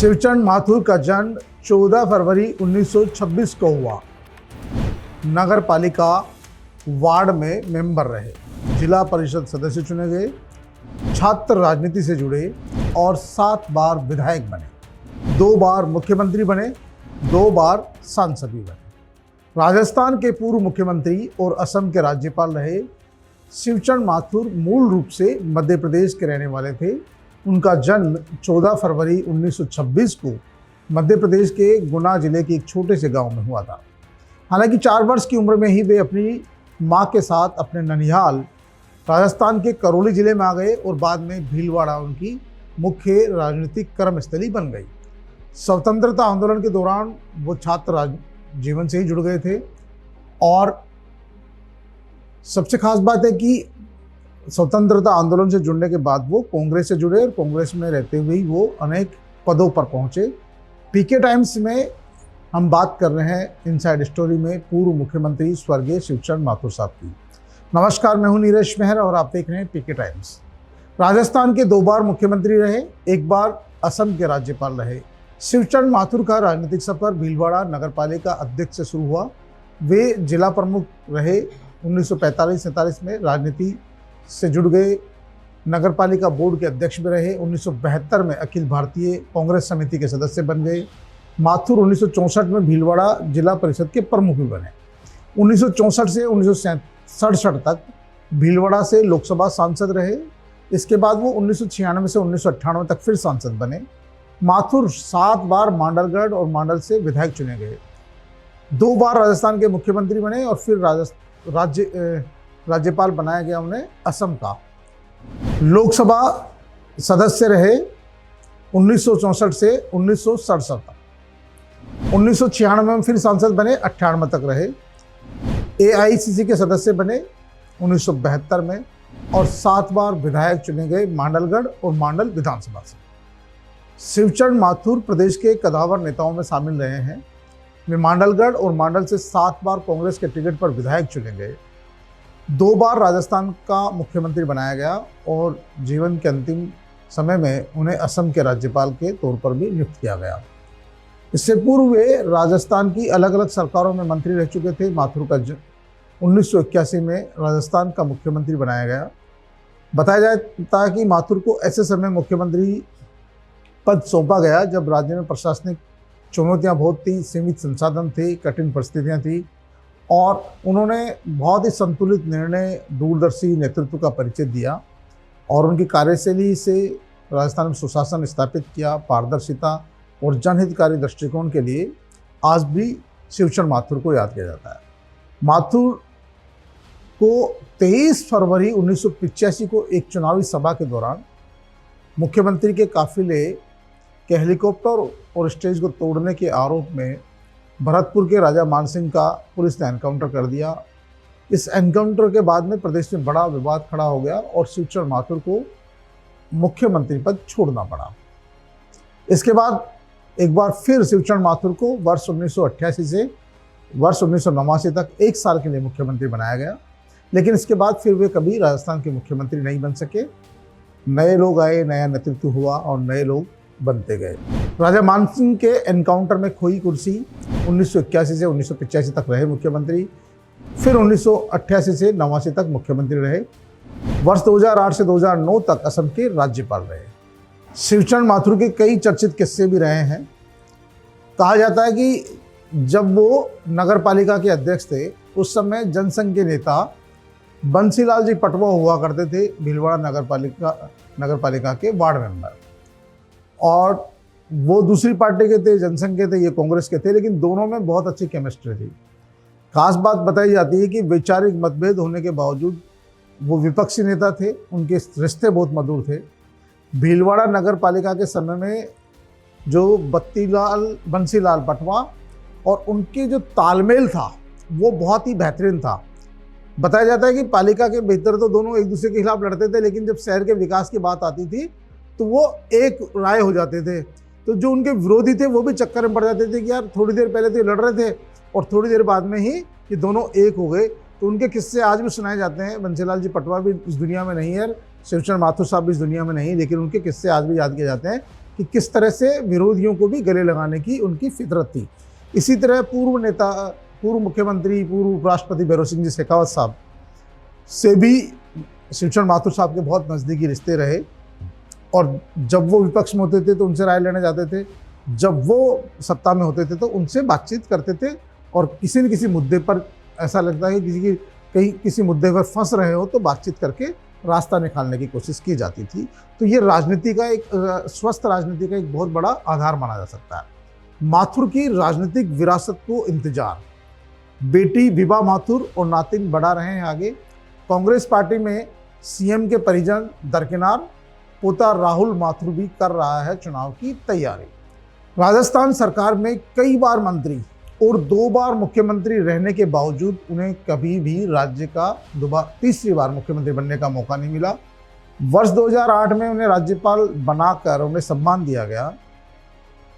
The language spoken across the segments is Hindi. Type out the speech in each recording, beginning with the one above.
शिवचंद माथुर का जन्म 14 फरवरी 1926 को हुआ। नगर पालिका वार्ड में मेंबर रहे, जिला परिषद सदस्य चुने गए, छात्र राजनीति से जुड़े और 7 बार विधायक बने, 2 बार मुख्यमंत्री बने, 2 बार सांसद भी बने। राजस्थान के पूर्व मुख्यमंत्री और असम के राज्यपाल रहे शिवचंद माथुर मूल रूप से मध्य प्रदेश के रहने वाले थे। उनका जन्म 14 फरवरी 1926 को मध्य प्रदेश के गुना जिले के एक छोटे से गांव में हुआ था। हालांकि 4 वर्ष की उम्र में ही वे अपनी मां के साथ अपने ननिहाल राजस्थान के करौली जिले में आ गए और बाद में भीलवाड़ा उनकी मुख्य राजनीतिक कर्मस्थली बन गई। स्वतंत्रता आंदोलन के दौरान वो छात्र जीवन से ही जुड़ गए थे और सबसे खास बात है कि स्वतंत्रता आंदोलन से जुड़ने के बाद वो कांग्रेस से जुड़े और कांग्रेस में रहते हुए ही वो अनेक पदों पर पहुंचे। पीके टाइम्स में हम बात कर रहे हैं इनसाइड स्टोरी में पूर्व मुख्यमंत्री स्वर्गीय शिवचंद माथुर साहब की। नमस्कार, मैं हूं नीरज मेहर और आप देख रहे हैं पीके टाइम्स। राजस्थान के 2 बार मुख्यमंत्री रहे, 1 बार असम के राज्यपाल रहे। शिवचंद माथुर का राजनीतिक सफर भीलवाड़ा नगर पालिका अध्यक्ष से शुरू हुआ। वे जिला प्रमुख रहे, 1945-47 में राजनीति से जुड़ गए, नगर पालिका बोर्ड के अध्यक्ष भी रहे। 1972 में अखिल भारतीय कांग्रेस समिति के सदस्य बन गए। माथुर 1964 में भीलवाड़ा जिला परिषद के प्रमुख भी बने। 1964 से 1967 तक भीलवाड़ा से लोकसभा सांसद रहे। इसके बाद वो 1996 से 1998 तक फिर सांसद बने। माथुर 7 बार मांडलगढ़ और मांडल से विधायक चुने गए, 2 बार राजस्थान के मुख्यमंत्री बने और फिर राज्यपाल बनाया गया उन्हें असम का। लोकसभा सदस्य रहे 1964 से 1967 तक। 1996 में फिर सांसद बने, 98 तक रहे। AICC के सदस्य बने 1972 में और 7 बार विधायक चुने गए मांडलगढ़ और मांडल विधानसभा से। शिवचंद माथुर प्रदेश के कदावर नेताओं में शामिल रहे हैं। वे मांडलगढ़ और मांडल से 7 बार कांग्रेस के टिकट पर विधायक चुने गए, 2 बार राजस्थान का मुख्यमंत्री बनाया गया और जीवन के अंतिम समय में उन्हें असम के राज्यपाल के तौर पर भी नियुक्त किया गया। इससे पूर्व वे राजस्थान की अलग अलग सरकारों में मंत्री रह चुके थे। माथुर का 1981 में राजस्थान का मुख्यमंत्री बनाया गया। बताया जाता है कि माथुर को ऐसे समय मुख्यमंत्री पद सौंपा गया जब राज्य में प्रशासनिक चुनौतियाँ बहुत थी, सीमित संसाधन थे, कठिन परिस्थितियाँ थी और उन्होंने बहुत ही संतुलित निर्णय, दूरदर्शी नेतृत्व का परिचय दिया और उनकी कार्यशैली से राजस्थान में सुशासन स्थापित किया। पारदर्शिता और जनहितकारी दृष्टिकोण के लिए आज भी शिवचंद माथुर को याद किया जाता है। माथुर को 23 फरवरी 1985 को एक चुनावी सभा के दौरान मुख्यमंत्री के काफिले के हेलीकॉप्टर और स्टेज को तोड़ने के आरोप में भरतपुर के राजा मानसिंह का पुलिस ने एनकाउंटर कर दिया। इस एनकाउंटर के बाद में प्रदेश में बड़ा विवाद खड़ा हो गया और शिवचंद माथुर को मुख्यमंत्री पद छोड़ना पड़ा। इसके बाद एक बार फिर शिवचंद माथुर को वर्ष 1988 से वर्ष 1989 तक 1 साल के लिए मुख्यमंत्री बनाया गया, लेकिन इसके बाद फिर वे कभी राजस्थान के मुख्यमंत्री नहीं बन सके। नए लोग आए, नया नेतृत्व हुआ और नए लोग बनते गए। राजा मानसिंह के एनकाउंटर में खोई कुर्सी 1981 से 1985 तक रहे मुख्यमंत्री, फिर 1988 से 89 तक मुख्यमंत्री रहे। वर्ष 2008 से 2009 तक असम के राज्यपाल रहे। शिवचंद माथुर के कई चर्चित किस्से भी रहे हैं। कहा जाता है कि जब वो नगर पालिका के अध्यक्ष थे उस समय जनसंघ के नेता बंसीलाल जी पटवा हुआ करते थे, भीलवाड़ा नगर पालिका के वार्ड मेंबर, और वो दूसरी पार्टी के थे, जनसंघ के थे, ये कांग्रेस के थे, लेकिन दोनों में बहुत अच्छी केमिस्ट्री थी। खास बात बताई जाती है कि वैचारिक मतभेद होने के बावजूद वो विपक्षी नेता थे, उनके रिश्ते बहुत मधुर थे। भीलवाड़ा नगर पालिका के समय में जो बंसीलाल पटवा और उनके जो तालमेल था वो बहुत ही बेहतरीन था। बताया जाता है कि पालिका के भीतर तो दोनों एक दूसरे के खिलाफ लड़ते थे, लेकिन जब शहर के विकास की बात आती थी तो वो एक राय हो जाते थे। तो जो उनके विरोधी थे वो भी चक्कर में पड़ जाते थे कि यार थोड़ी देर पहले तो ये लड़ रहे थे और थोड़ी देर बाद में ही ये दोनों एक हो गए। तो उनके किस्से आज भी सुनाए जाते हैं। बंसीलाल जी पटवा भी इस दुनिया में नहीं है, शिवचंद माथुर साहब भी इस दुनिया में नहीं, लेकिन उनके किस्से आज भी याद किए जाते हैं कि किस तरह से विरोधियों को भी गले लगाने की उनकी फितरत थी। इसी तरह पूर्व मुख्यमंत्री, पूर्व उपराष्ट्रपति भैरों सिंह जी शेखावत साहब से भी शिवचंद्र माथुर साहब के बहुत नज़दीकी रिश्ते रहे, और जब वो विपक्ष में होते थे तो उनसे राय लेने जाते थे, जब वो सत्ता में होते थे तो उनसे बातचीत करते थे, और किसी न किसी मुद्दे पर ऐसा लगता है कि किसी मुद्दे पर फंस रहे हो तो बातचीत करके रास्ता निकालने की कोशिश की जाती थी। तो ये राजनीति का एक स्वस्थ राजनीति का एक बहुत बड़ा आधार माना जा सकता है। माथुर की राजनीतिक विरासत को इंतजार, बेटी विभा माथुर और नातिन बढ़ा रहे हैं आगे। कांग्रेस पार्टी में सीएम के परिजन दरकिनार, पोता राहुल माथुर भी कर रहा है चुनाव की तैयारी। राजस्थान सरकार में कई बार मंत्री और 2 बार मुख्यमंत्री रहने के बावजूद उन्हें कभी भी राज्य का तीसरी बार मुख्यमंत्री बनने का मौका नहीं मिला। वर्ष 2008 में उन्हें राज्यपाल बनाकर उन्हें सम्मान दिया गया,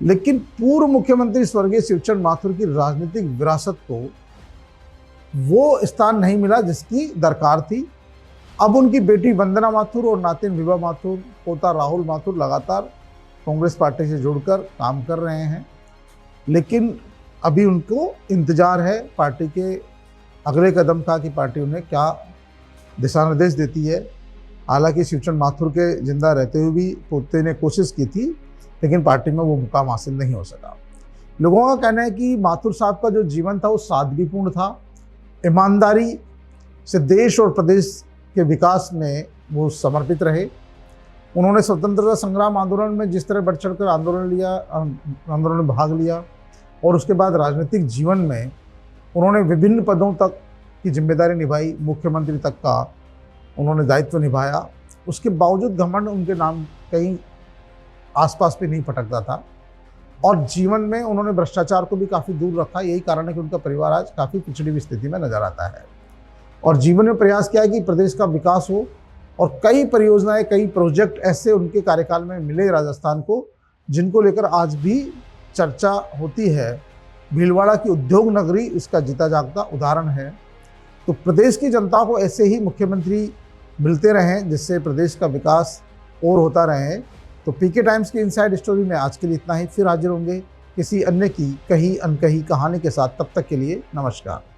लेकिन पूर्व मुख्यमंत्री स्वर्गीय शिवचंद्र माथुर की राजनीतिक विरासत को वो स्थान नहीं मिला जिसकी दरकार थी। अब उनकी बेटी वंदना माथुर और नातिन विभा माथुर, पोता राहुल माथुर लगातार कांग्रेस पार्टी से जुड़कर काम कर रहे हैं, लेकिन अभी उनको इंतजार है पार्टी के अगले कदम का कि पार्टी उन्हें क्या दिशा निर्देश देती है। हालांकि शिवचंद्र माथुर के जिंदा रहते हुए भी पोते ने कोशिश की थी, लेकिन पार्टी में वो मुकाम हासिल नहीं हो सका। लोगों का कहना है कि माथुर साहब का जो जीवन था वो सादगीपूर्ण था, ईमानदारी से देश और प्रदेश के विकास में वो समर्पित रहे। उन्होंने स्वतंत्रता संग्राम आंदोलन में जिस तरह बढ़ चढ़कर आंदोलन में भाग लिया, और उसके बाद राजनीतिक जीवन में उन्होंने विभिन्न पदों तक की जिम्मेदारी निभाई, मुख्यमंत्री तक का उन्होंने दायित्व निभाया। उसके बावजूद घमंड उनके नाम कहीं आसपास भी नहीं फटकता था, और जीवन में उन्होंने भ्रष्टाचार को भी काफ़ी दूर रखा। यही कारण है कि उनका परिवार आज काफ़ी पिछड़ी हुई स्थिति में नजर आता है, और जीवन में प्रयास किया है कि प्रदेश का विकास हो, और कई परियोजनाएं, कई प्रोजेक्ट ऐसे उनके कार्यकाल में मिले राजस्थान को, जिनको लेकर आज भी चर्चा होती है। भीलवाड़ा की उद्योग नगरी इसका जीता जागता उदाहरण है। तो प्रदेश की जनता को ऐसे ही मुख्यमंत्री मिलते रहें, जिससे प्रदेश का विकास और होता रहे। तो पीके टाइम्स की इनसाइड स्टोरी में आज के लिए इतना ही। फिर हाजिर होंगे किसी अन्य की कही अनकही कहानी के साथ। तब तक के लिए नमस्कार।